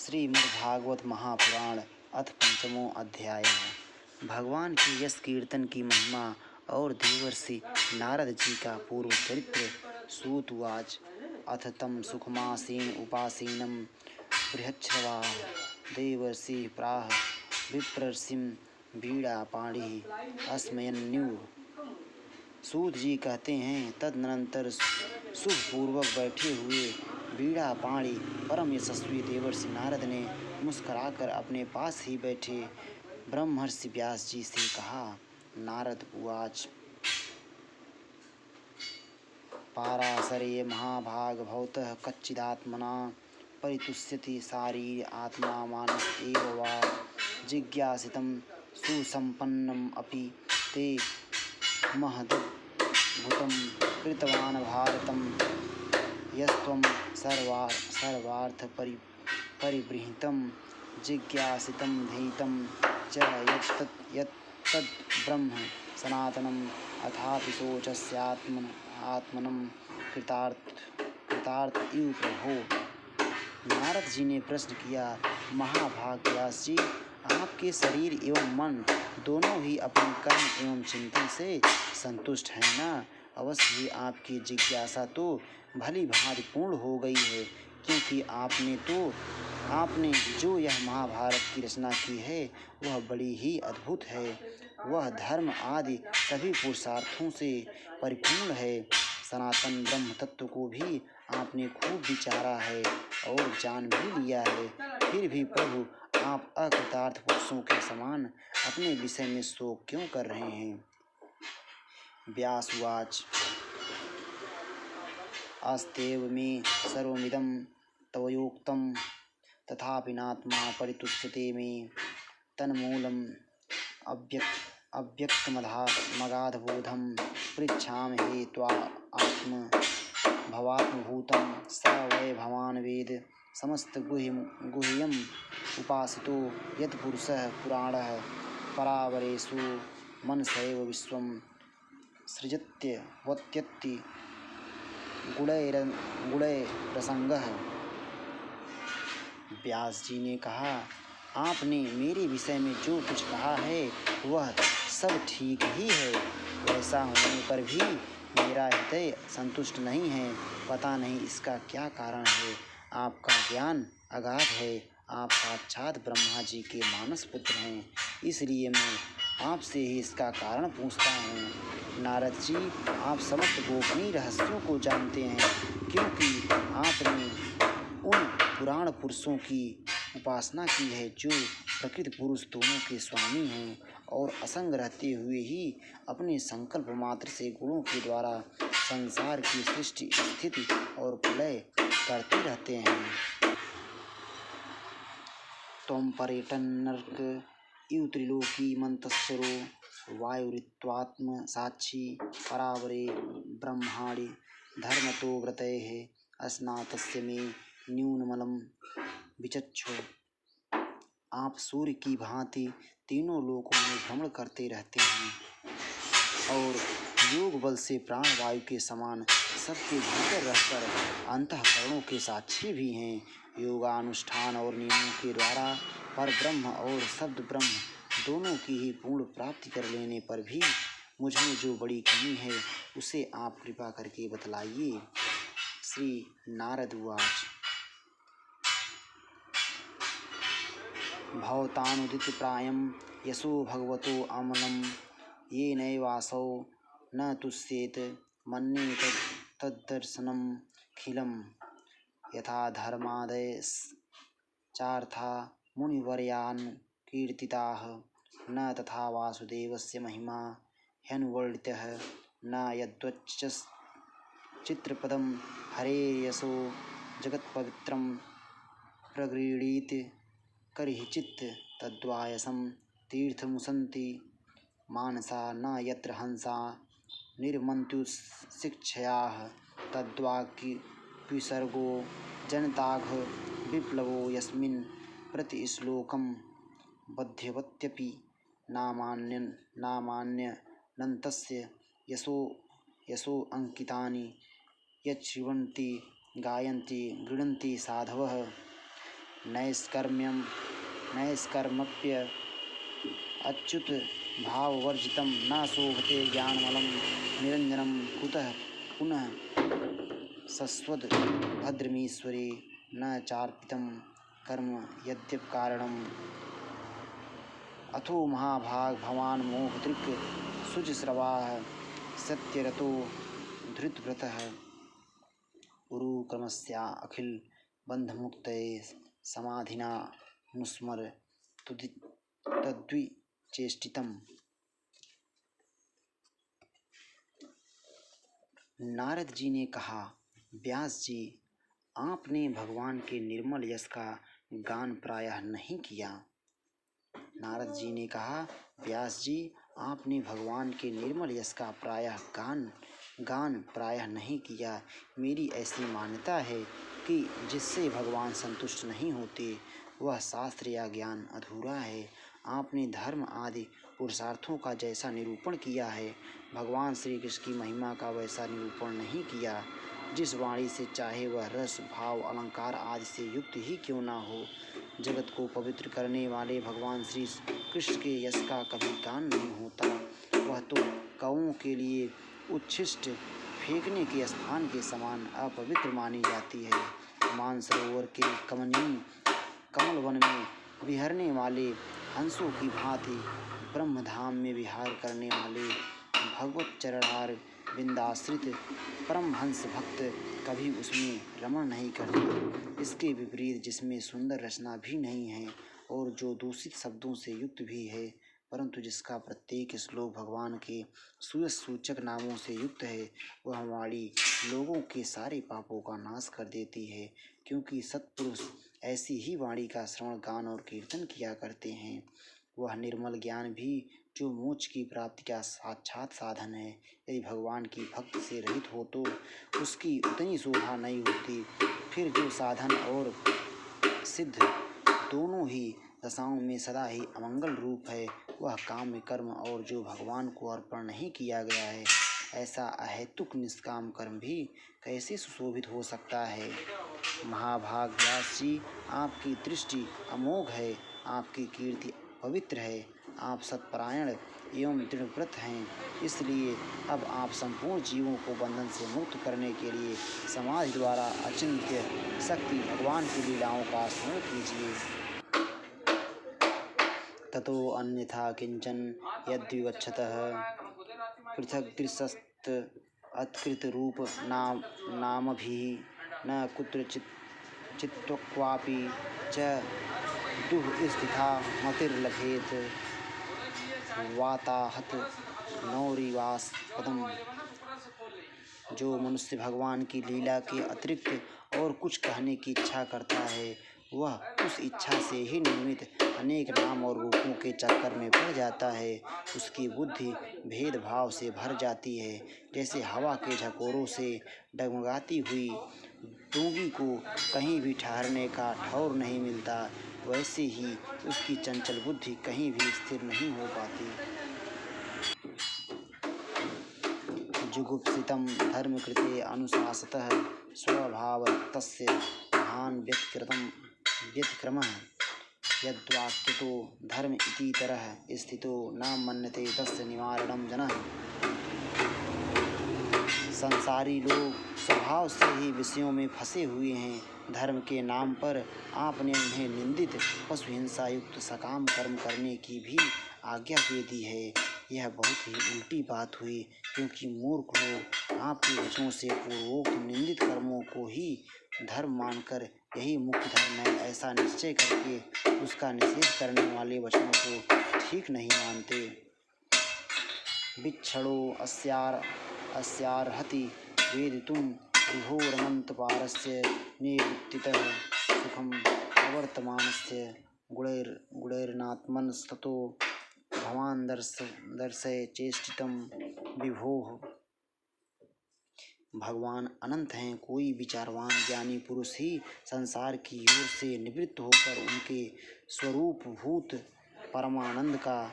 श्रीमद्भागवत महापुराण अथ पंचमो अध्याय। भगवान की यश कीर्तन की महिमा और देवर्षि नारद जी का पूर्व चरित्र। सूत उवाच। अथ तम सुखमासीन उपासीनं बृहच्छ्रवा देवर्षि प्राह विप्रर्षिं बीड़ापाणिः अस्मयन्यु। सूत जी कहते हैं, तदनंतर सुखपूर्वक बैठे हुए बीड़ा पाणी परम यशस्वी देवर्षि नारद ने मुस्कुराकर अपने पास ही बैठे ब्रह्मर्षि व्यास जी से कहा। नारद उवाच। पाराशरे महाभाग भवतः कच्चिदात्मना परितुष्यति शारीर आत्मा मानस एव वा जिज्ञासितं सुसम्पन्नम् अपि ते महदद्भुतं कृतवान् भारतं यस्त्वं सर्वार्थ परिबृहितं जिज्ञासितं ध्येयं च यत्तद्ब्रह्म सनातनम् अथापि शोचस्यात्मनं कृतार्थ इव प्रभो। नारद जी ने प्रश्न किया, महाभाग व्यास जी, आपके शरीर एवं मन दोनों ही अपने कर्म एवं चिंतन से संतुष्ट हैं ना? अवश्य ही आपकी जिज्ञासा तो भली भांति पूर्ण हो गई है, क्योंकि आपने जो यह महाभारत की रचना की है वह बड़ी ही अद्भुत है। वह धर्म आदि सभी पुरुषार्थों से परिपूर्ण है। सनातन ब्रह्म तत्व को भी आपने खूब विचारा है और जान भी लिया है, फिर भी प्रभु आप अकृतार्थ पुरुषों के समान अपने विषय में शोक क्यों कर रहे हैं? व्यासुवाच। अस्तेव मे सर्वमिदं तवयोक्तं तथापि नात्मा परितुष्यते मे तन्मूलम् अव्यक्तमगाधबोधं पृच्छामि हे त्वा भवात्मभूतं स वै भवान् वेद समस्तगुह्यम् उपासितो यत्पुरुषः पुराणः परावरेषु मनसैव विश्वं सृजत्यवत्यत्ति गुणैरसंगः। व्यास जी ने कहा, आपने मेरे विषय में जो कुछ कहा है वह सब ठीक ही है। वैसा होने पर भी मेरा हृदय संतुष्ट नहीं है। पता नहीं इसका क्या कारण है। आपका ज्ञान अगाध है। आप साक्षात ब्रह्मा जी के मानस पुत्र हैं, इसलिए मैं आपसे ही इसका कारण पूछता हूँ। नारद जी, आप समस्त गोपनीय रहस्यों को जानते हैं, क्योंकि आपने उन पुराण पुरुषों की उपासना की है जो प्रकृति पुरुष दोनों के स्वामी हैं और असंग रहते हुए ही अपने संकल्प मात्र से गुणों के द्वारा संसार की सृष्टि स्थिति और प्रलय करते रहते हैं। त्वं पर्यटन नरक इव त्रिलोकी मंतस्सरो वायुरित्वात्म साक्षी परावरे ब्रह्माणि धर्मतो व्रतैः अस्नातस्य मे न्यूनमलं विचक्षु। आप सूर्य की भांति तीनों लोकों में भ्रमण करते रहते हैं और योग बल से प्राण वायु के समान सबके भीतर रहकर अंतःकरणों के साक्षी भी हैं। योगानुष्ठान और नियमों के द्वारा पर ब्रह्म और शब्द ब्रह्म दोनों की ही पूर्ण प्राप्ति कर लेने पर भी मुझमें जो बड़ी कमी है उसे आप कृपा करके बतलाइए। श्री नारद उवाच। भवतानुदित प्रायं यशो भगवतो अमलं येनैवासौ न तुष्येत मन्ये तद्दर्शनमखिलं। यथा धर्मादयश्चार्था मुनिवर्यान् कीर्तिताः न तथा वासुदेवस्य महिमा ह्यनुवर्णितः न यद्वच्चित्रपदं हरेर्यशो जगत्पवित्रं प्रगृहीत करिचित् तद्वायसं तीर्थमुसन्ति मानसा न यत्र हंसा निर्मन्त्युशिक्षयाः तद्वाक्विसर्गो जनताघ विप्लवो यस्मिन् प्रतिश्लोकं बध्यवत्यपि नामान्यनन्तस्य यशो अंकितानि यच्छृण्वन्ति गायन्ति गृह्णन्ति साधवः। नैष्कर्मप्य अच्युत भाववर्जितं न शोभते ज्ञानमलं निरञ्जनं कुतः पुनः सस्वद् भद्रमीश्वरे न चार्पितं कर्म यद्यप कारणम् अथो महाभाग भवान् मोहदृक् शुचिस्रवाः सत्यरतो धृतव्रतः उरुक्रमस्या अखिल बन्धमुक्तये समाधिना नुस्मर तद्विचेष्टितम्। नारद जी ने कहा, व्यास जी, आपने भगवान के निर्मल यश का गान प्रायः नहीं किया। नारद जी ने कहा, व्यास जी, आपने भगवान के निर्मल यश का गान प्रायः नहीं किया। मेरी ऐसी मान्यता है कि जिससे भगवान संतुष्ट नहीं होते वह शास्त्र या ज्ञान अधूरा है। आपने धर्म आदि पुरुषार्थों का जैसा निरूपण किया है, भगवान श्री कृष्ण की महिमा का वैसा निरूपण नहीं किया। जिस वाणी से चाहे वह रस भाव अलंकार आदि से युक्त ही क्यों ना हो, जगत को पवित्र करने वाले भगवान श्री कृष्ण के यश का कभी गान नहीं होता। वह तो कौओं के लिए उच्छिष्ट फेंकने के स्थान के समान अपवित्र मानी जाती है। मानसरोवर के कमल वन में विहरने वाले हंसों की भांति ब्रह्मधाम में विहार करने वाले भगवत चरणार बिंदाश्रित परमहंस भक्त कभी उसमें रमण नहीं करते। इसके विपरीत जिसमें सुंदर रचना भी नहीं है और जो दूषित शब्दों से युक्त भी है, परंतु जिसका प्रत्येक श्लोक भगवान के सुयश सूचक नामों से युक्त है, वह वाणी लोगों के सारे पापों का नाश कर देती है। क्योंकि सत्पुरुष ऐसी ही वाणी का श्रवण गान और कीर्तन किया करते हैं। वह निर्मल ज्ञान भी जो मोक्ष की प्राप्ति का साक्षात साधन है, यदि भगवान की भक्ति से रहित हो तो उसकी उतनी शोभा नहीं होती। फिर जो साधन और सिद्ध दोनों ही दशाओं में सदा ही अमंगल रूप है, वह काम्य कर्म और जो भगवान को अर्पण नहीं किया गया है, ऐसा अहेतुक निष्काम कर्म भी कैसे सुशोभित हो सकता है। महाभाग व्यास जी, आपकी दृष्टि अमोघ है, आपकी कीर्ति पवित्र है, आप सत्परायण एवं दृढ़व्रत हैं। इसलिए अब आप संपूर्ण जीवों को बंधन से मुक्त करने के लिए समाधि द्वारा अचिंत्य शक्ति भगवान की लीलाओं का स्मरण कीजिए। ततो अन्यथा किंचन यद्विवक्षतः पृथक दृशस्त अत्कृत रूप नामभिः न कुत्रचित् चित्त्वापि च दुह स्थिता मतिर्लभेत वाताहत नौरिवास पदम। जो मनुष्य भगवान की लीला के अतिरिक्त और कुछ कहने की इच्छा करता है, वह उस इच्छा से ही निर्मित अनेक नाम और रूपों के चक्कर में पड़ जाता है। उसकी बुद्धि भेदभाव से भर जाती है। जैसे हवा के झकोरों से डगमगाती हुई डोंगी को कहीं भी ठहरने का ठौर नहीं मिलता, वैसे ही उसकी चंचल बुद्धि कहीं भी स्थिर नहीं हो पाती। जुगुप्सितं धर्मकृते अनुशासतः स्वभावरक्तस्य महान् व्यतिक्रमः यद्वाक्यतो धर्म इतीतरः स्थितो न मन्यते तस्य निवारणं जनः। संसारी लोग स्वभाव से ही विषयों में फंसे हुए हैं। धर्म के नाम पर आपने उन्हें निंदित पशु हिंसा युक्त सकाम कर्म करने की भी आज्ञा दे दी है। यह बहुत ही उल्टी बात हुई, क्योंकि मूर्ख लोग आपके वचनों से पूर्वोक्त निंदित कर्मों को ही धर्म मानकर यही मुख्य धर्म है ऐसा निश्चय करके उसका निषेध करने वाले वचनों को ठीक नहीं मानते। विक्षणो अस्यार्हति वेदितुं विभोरनन्तपारस्य निवृत्तितः सुखं प्रवर्तमानस्य गुणैर्नात्मनस्ततो भवान् दर्शय चेष्टितं विभोः। भगवान अनंत हैं। कोई विचारवान ज्ञानी पुरुष ही संसार की ओर से निवृत्त होकर उनके स्वरूपभूत परमानंद का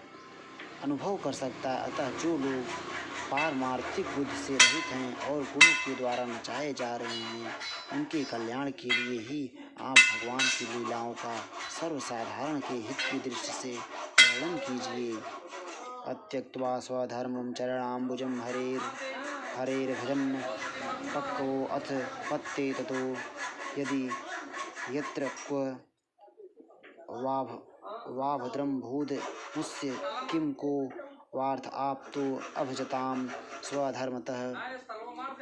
अनुभव कर सकता है। अतः जो लोग पारमार्थिक बुद्धि से रहित हैं और गुणों के द्वारा नचाए जा रहे हैं, उनके कल्याण के लिए ही आप भगवान की लीलाओं का सर्वसाधारण के हित की दृष्टि से वर्णन कीजिए। अत्यक्त्वा स्वधर्मं चरणाम्बुजं हरेर्भजन् पक्वो अथ पत्ते ततो यदि यत्र क्व वा भद्रं भूत मुस्य किं को वार्थ आप तो अभजताम स्वधर्मतः।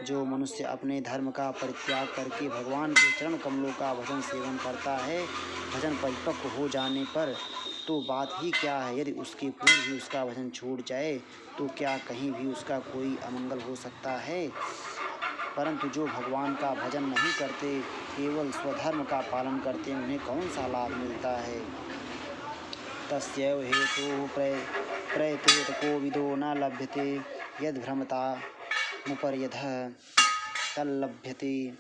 जो मनुष्य अपने धर्म का परित्याग करके भगवान के चरण कमलों का भजन सेवन करता है, भजन परिपक्व हो जाने पर तो बात ही क्या है। यदि उसके पूर्व भी उसका भजन छूट जाए तो क्या कहीं भी उसका कोई अमंगल हो सकता है। परंतु जो भगवान का भजन नहीं करते, केवल स्वधर्म का पालन करते हैं, उन्हें कौन सा लाभ मिलता है। तस्यैव हेतुः प्रयतेत कोविदो न लभ्यते यद्भ्रमता मुपर्यधः तल्लभ्यते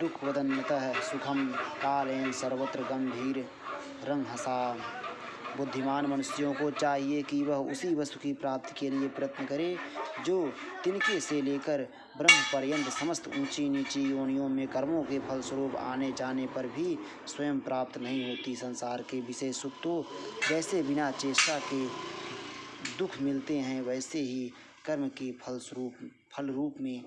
दुःखवदन्यतः सुखम कालेन सर्वत्र गंभीर रंहसा। बुद्धिमान मनुष्यों को चाहिए कि वह उसी वस्तु की प्राप्ति के लिए प्रयत्न करे जो तिनके से लेकर ब्रह्म पर्यंत समस्त ऊंची नीची योनियों में कर्मों के फलस्वरूप आने जाने पर भी स्वयं प्राप्त नहीं होती। संसार के विषय सुख तो जैसे बिना चेष्टा के दुख मिलते हैं, वैसे ही कर्म के फल रूप में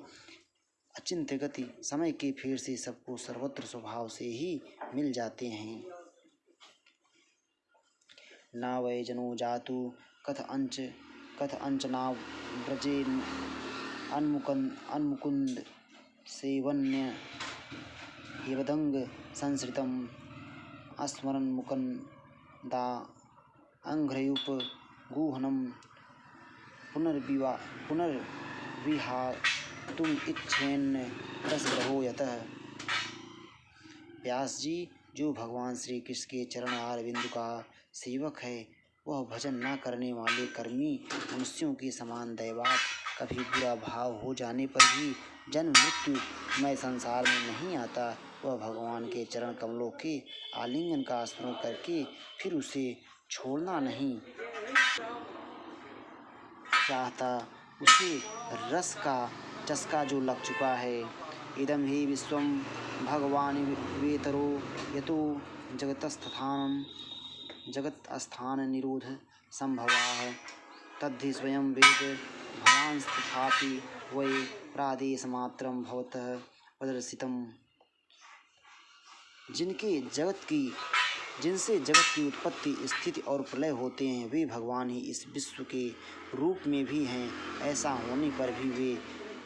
अचिंत्य गति समय के फेर से सबको सर्वत्र स्वभाव से ही मिल जाते हैं। न वै जनो जातु कथ अंचना व्रजे अन्मुकुंद सेवन्य यवदंग संसृतम अस्मरन् मुकुंदा अंघ्रयुप गुहनम पुनर्विहातुम इच्छेन्न रसग्रहो यतः। व्यास जी, जो भगवान श्री कृष्ण के चरण आर बिंदु का सेवक है, वह भजन न करने वाले कर्मी मनुष्यों के समान दैवात कभी बुरा भाव हो जाने पर भी जन्म मृत्यु में संसार में नहीं आता। वह भगवान के चरण कमलों के आलिंगन का स्मरण करके फिर उसे छोड़ना नहीं चाहता। उसे रस का चस्का जो लग चुका है। इदम ही विश्वम भगवान वेतरो यतो जगतस्थान निरोध संभवाः तद्धि स्वयं वेद भवांस्तथापि वै प्रादेशमात्रं भवतः प्रदर्शितम्। जिनसे जगत की उत्पत्ति स्थिति और प्रलय होते हैं, वे भगवान ही इस विश्व के रूप में भी हैं। ऐसा होने पर भी वे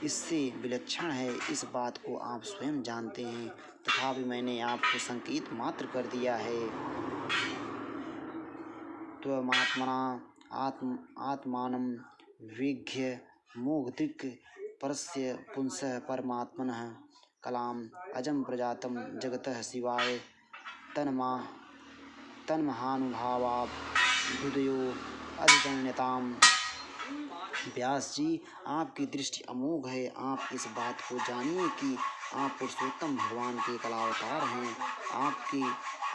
इससे विलक्षण है, इस बात को आप स्वयं जानते हैं, तथापि मैंने आपको संकेत मात्र कर दिया है। त्वमात्मना आत्मानं विज्ञ मोहदृक् परस्य पुंसः परमात्मनः कलाम अजं प्रजातं जगतः शिवाय तन्महानुभावाभ्युदयो अधिगण्यताम्। व्यास जी, आपकी दृष्टि अमोघ है। आप इस बात को जानिए कि आप पुरुषोत्तम भगवान के कलावतार हैं।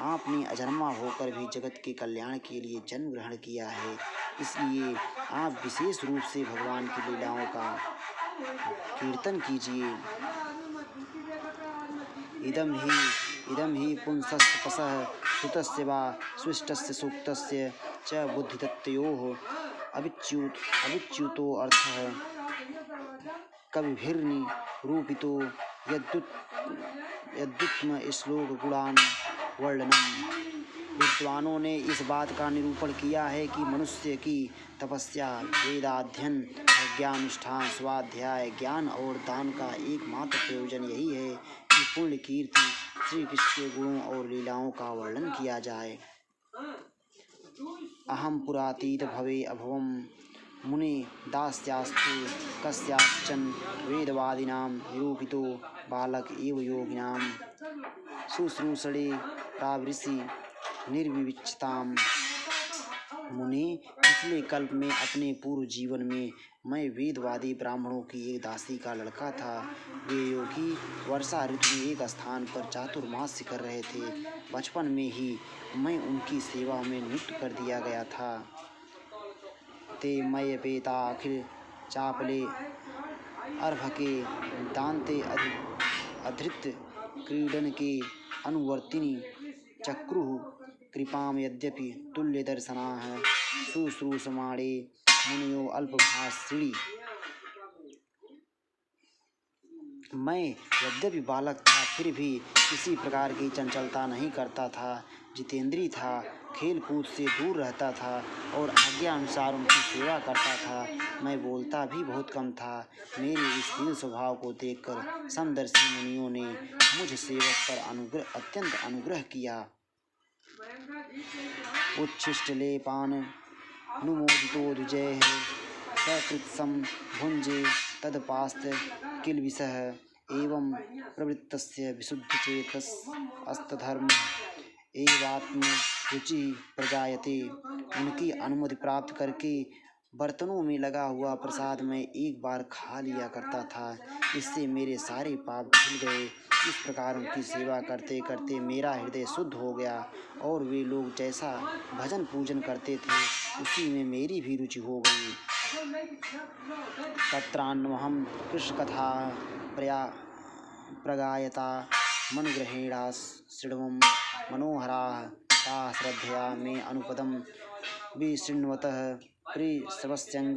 आपने अजन्मा होकर भी जगत के कल्याण के लिए जन्म ग्रहण किया है, इसलिए आप विशेष रूप से भगवान की लीलाओं का कीर्तन कीजिए। इदम ही पुंसस्तपसः सुतस्य वा स्विष्टस्य सूक्तस्य च बुद्धिदत्तयोः अविच्युतो अर्थः कविभिर्निरूपितो यद्युत्तम श्लोक गुणान वर्णनम। विद्वानों ने इस बात का निरूपण किया है कि मनुष्य की तपस्या, वेदाध्ययन, यज्ञानुष्ठान, स्वाध्याय, ज्ञान और दान का एकमात्र प्रयोजन यही है कि पूर्ण कीर्ति श्री कृष्ण के गुणों और लीलाओं का वर्णन किया जाए। अहम पुरातीत भवे अभवम मुने दास्यास्तु कस्याश्चन वेदवादिनां निरूपितो बालक एव योगिनां शुश्रूषणे प्रावृषि निर्विविच्यताम्। मुने, पिछले कल्प में अपने पूर्व जीवन में मैं वेदवादी ब्राह्मणों की एक दासी का लड़का था। वे योगी वर्षा ऋतु में एक स्थान पर चातुर्मास्य कर रहे थे। बचपन में ही मैं उनकी सेवा में नियुक्त कर दिया गया था। ते मयपेता चापले अर्भके दान्ते अधृत क्रीडन के अनुवर्तिनी चक्रुः कृपां यद्यपि तुल्यदर्शनाः शुश्रूषमाणे मुनियो अल्पभाषिणी। मैं यद्यपि बालक था फिर भी किसी प्रकार की चंचलता नहीं करता था, जितेंद्रिय था, खेल कूद से दूर रहता था और आज्ञा अनुसार उनकी सेवा करता था। मैं बोलता भी बहुत कम था। मेरे इस दीन स्वभाव को देखकर समदर्शी मुनियों ने मुझ सेवक पर अत्यंत अनुग्रह किया। उच्छिष्टलेपान नुमोदितो द्विजैः सकृत्सं भुञ्जे तदपास्त किल्बिषः एवं प्रवृत्तस्य विशुद्धचेतसस्तधर्म एवात्मरुचि प्रजायते। उनकी अनुमति प्राप्त करके बर्तनों में लगा हुआ प्रसाद मैं एक बार खा लिया करता था। इससे मेरे सारे पाप धुल गए। इस प्रकार उनकी सेवा करते करते मेरा हृदय शुद्ध हो गया और वे लोग जैसा भजन पूजन करते थे उसी में मेरी भी रुचि हो गई। तत्रान्वहं कृष्णकथा प्रगायता मनुग्रहेणा शृण्वं मनोहराः ताः श्रद्धया मे अनुपदं विशृण्वतः प्रियश्रवस्यंग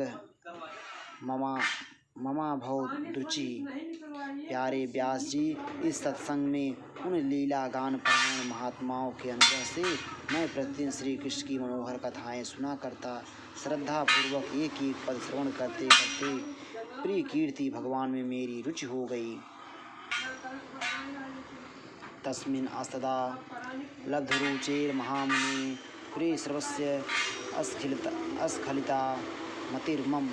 ममाभवद्रुचि। प्यारे व्यास जी, इस सत्संग में उन लीला गान परायण महात्माओं के अनुग्रह से मैं प्रतिदिन श्री कृष्ण की मनोहर कथाएं सुना करता। श्रद्धा पूर्वक एक एक पद श्रवण करते करते प्रिय कीर्ति भगवान में मेरी रुचि हो गई। तस्मिन् अस्तदा लब्धरुचेर्महामुने प्रियश्रवस्य अस्खलिता मतिर्मम।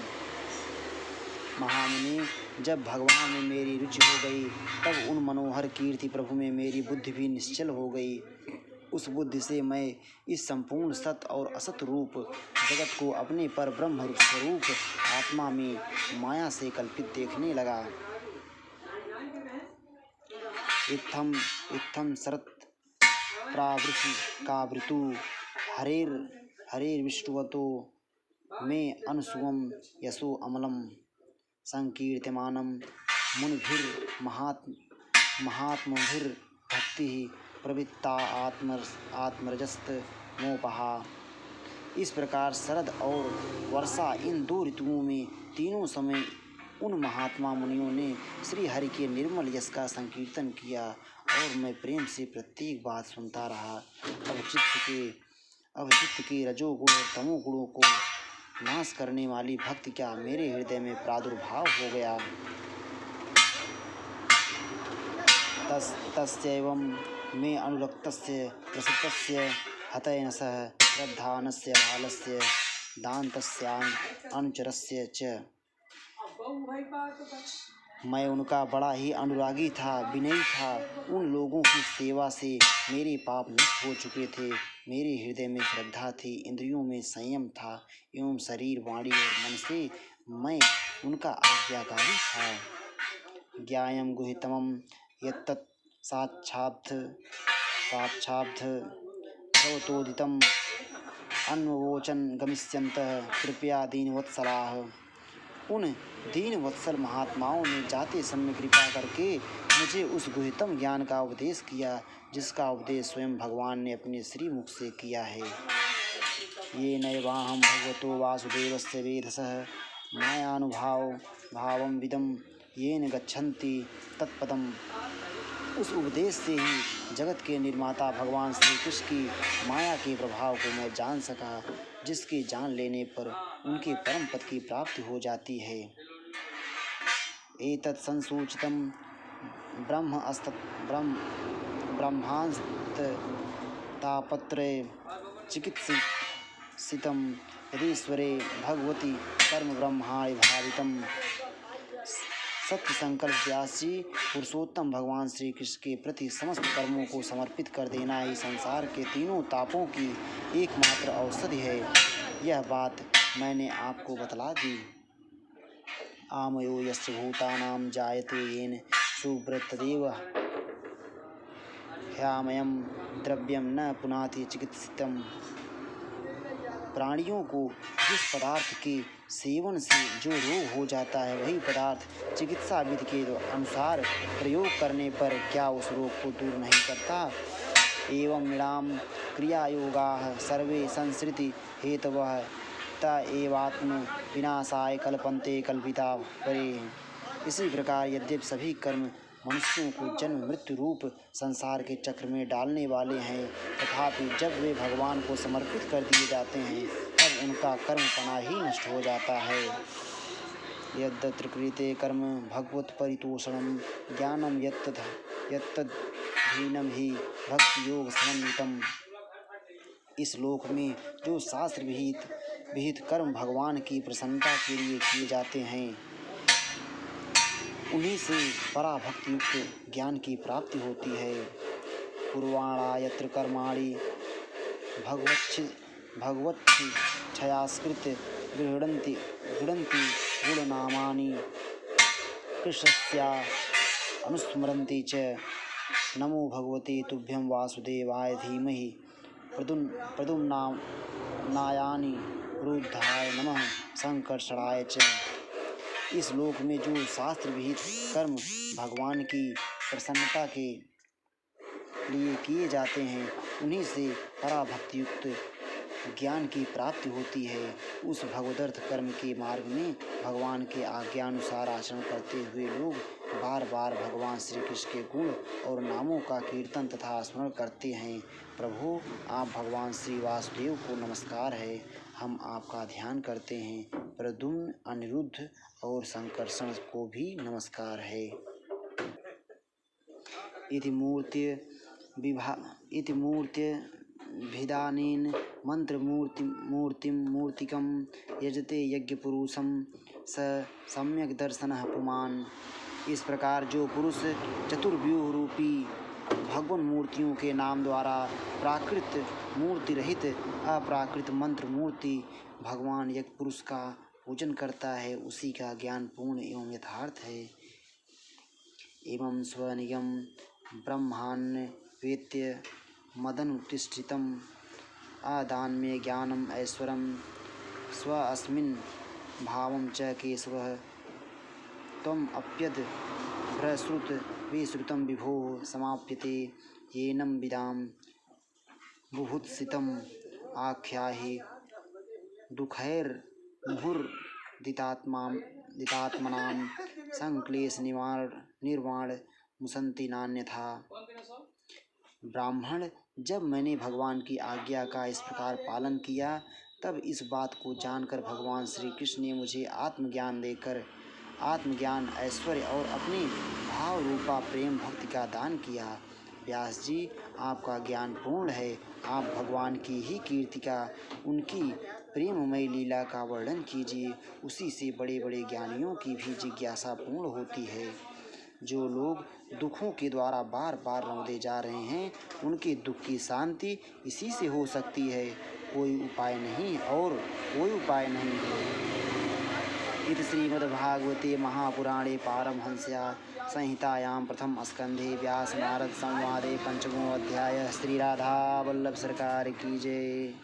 महामुनि, जब भगवान में मेरी रुचि हो गई तब उन मनोहर कीर्ति प्रभु में मेरी बुद्धि भी निश्चल हो गई। उस बुद्धि से मैं इस संपूर्ण सत और असत रूप जगत को अपने पर ब्रह्म स्वरूप आत्मा में माया से कल्पित देखने लगा। इत्थम शरत प्रावृषिकावृतु हरेर्विष्णुवतो मे अनुसुवं यशो अमलम संकीर्त्यमानं मुनिभिर्महात्मभिर्भक्तिः प्रवृत्ता आत्मरजस्त मोपहा। इस प्रकार शरद और वर्षा इन दो ऋतुओं में तीनों समय उन महात्मा मुनियों ने श्री हरि के निर्मल यश का संकीर्तन किया और मैं प्रेम से प्रत्येक बात सुनता रहा। अब चित्त के रजोगुण और तमोगुणों को नाश करने वाली भक्ति क्या मेरे हृदय में प्रादुर्भाव हो गया। तस्यैवं मे अनुरक्तस्य प्रसक्तस्य हतयनसः श्रद्धानस्य बालस्य दान्तस्यानुचरस्य च। मैं उनका बड़ा ही अनुरागी था, विनयी था। उन लोगों की सेवा से मेरे पाप नष्ट हो चुके थे। मेरे हृदय में श्रद्धा थी, इंद्रियों में संयम था एवं शरीर, वाणी और मन से मैं उनका आज्ञाकारी था। ज्ञायं गुहितमं यत्तत् साक्षात् भवतोदितम् अन्ववोचन गमिष्यन्तः कृपया दीनवत्सलाः। उन दीनवत्सल महात्माओं ने जाते समय कृपा करके मुझे उस गुहितम ज्ञान का उपदेश किया जिसका उपदेश स्वयं भगवान ने अपने श्री मुख से किया है। ये नैवाहं भगवतो वासुदेवस्य वेधसः मायानुभावं विदं येन गच्छन्ति तत्पदम्। उस उपदेश से ही जगत के निर्माता भगवान श्री कृष्ण की माया के प्रभाव को मैं जान सका, जिसके जान लेने पर उनके परम पद की प्राप्ति हो जाती है। एतत् संसूचितं ब्रह्मांस्तापत्रे चिकित्सितं यदीश्वरे भगवती कर्म ब्रह्माणि भावितम्। सत्य संकल्प व्यास जी, पुरुषोत्तम भगवान श्री कृष्ण के प्रति समस्त कर्मों को समर्पित कर देना ही संसार के तीनों तापों की एकमात्र औषधि है। यह बात मैंने आपको बतला दी। आमयो यस्य भूतानां जायते येन सुब्रतदेव ह्यामयं द्रव्यं न पुनाति चिकित्सितम्। प्राणियों को जिस पदार्थ के सेवन से जो रोग हो जाता है, वही पदार्थ चिकित्साविद के अनुसार प्रयोग करने पर क्या उस रोग को दूर नहीं करता। एवं नृणां क्रियायोगाः सर्वे संसृति हेतवः त एवात्म विनाशाय कल्पन्ते कल्पिता परे। इसी प्रकार यद्यपि सभी कर्म मनुष्यों को जन्म मृत्यु रूप संसार के चक्र में डालने वाले हैं, तथापि जब वे भगवान को समर्पित कर दिए जाते हैं तब उनका कर्मपणा ही नष्ट हो जाता है। यद्यत्र क्रियते कर्म भगवत परितोषणं ज्ञानम यत्तद्धीनं हि भक्ति योग समन्वितम्। इस लोक में जो शास्त्र विहित कर्म भगवान की प्रसन्नता के लिए किए जाते हैं, उन्हीं से पराभक्ति युक्त ज्ञान की प्राप्ति होती है। पूर्वाणा यत्र कर्माणि भगवच्छयास्कृत गृह्णन्ति गुणनामानि कृष्णस्या अनुस्मरन्ति च। नमो भगवते तुभ्यं वासुदेवाय धीमहि प्रद्युम्नायानि रुद्धाय नमः संकर्षणाय च। इस लोक में जो शास्त्र विहित कर्म भगवान की प्रसन्नता के लिए किए जाते हैं, उन्हीं से पराभक्ति युक्त ज्ञान की प्राप्ति होती है। उस भगवदर्थ कर्म के मार्ग में भगवान के आज्ञानुसार आचरण करते हुए लोग बार बार भगवान श्री कृष्ण के गुण और नामों का कीर्तन तथा स्मरण करते हैं। प्रभु, आप भगवान श्री वासुदेव को नमस्कार है, हम आपका ध्यान करते हैं। प्रद्युम्न, अनिरुद्ध और संकर्षण को भी नमस्कार है। इति मूर्त्यभिधानेन मूर्तिकं यजते यज्ञपुरुषं स सम्यक दर्शनः पुमान्। इस प्रकार जो पुरुष चतुर्व्यूह रूपी भगवान मूर्तियों के नाम द्वारा प्राकृत मूर्ति रहित अप्राकृत मंत्र मूर्ति भगवान यज्ञ पुरुष का पूजन करता है, उसी का ज्ञान पूर्ण एवं यथार्थ है। एवं स्वनियम ब्रह्माण्य वेत्य मदनुतिष्ठितम् आदान्मे ज्ञानम ऐश्वरम स्व अस्मिन् भावं च केशवः त्वम् अप्यद प्रश्रुत विश्रुतं विभोः समाप्यते येनं विदां बुभुत्सितम् आख्याहि दुःखैर्मुहुर्दितात्मनां संक्लेश निर्वाण मुसन्ति नान्यथा। ब्राह्मण, जब मैंने भगवान की आज्ञा का इस प्रकार पालन किया, तब इस बात को जानकर भगवान श्री कृष्ण ने मुझे आत्मज्ञान देकर आत्मज्ञान, ऐश्वर्य और अपनी भाव रूपा प्रेम भक्ति का दान किया। व्यास जी, आपका ज्ञान पूर्ण है, आप भगवान की ही कीर्ति का, उनकी प्रेममयी लीला का वर्णन कीजिए। उसी से बड़े बड़े ज्ञानियों की भी जिज्ञासा पूर्ण होती है। जो लोग दुखों के द्वारा बार बार रौंदे जा रहे हैं, उनके दुख की शांति इसी से हो सकती है, कोई उपाय नहीं है। इति श्रीमद्भागवते महापुराणे पारमहंस्यां संहितायां प्रथम स्कंधे व्यास नारद संवादे पंचमो अध्याय। श्री राधा वल्लभ सरकार की जय।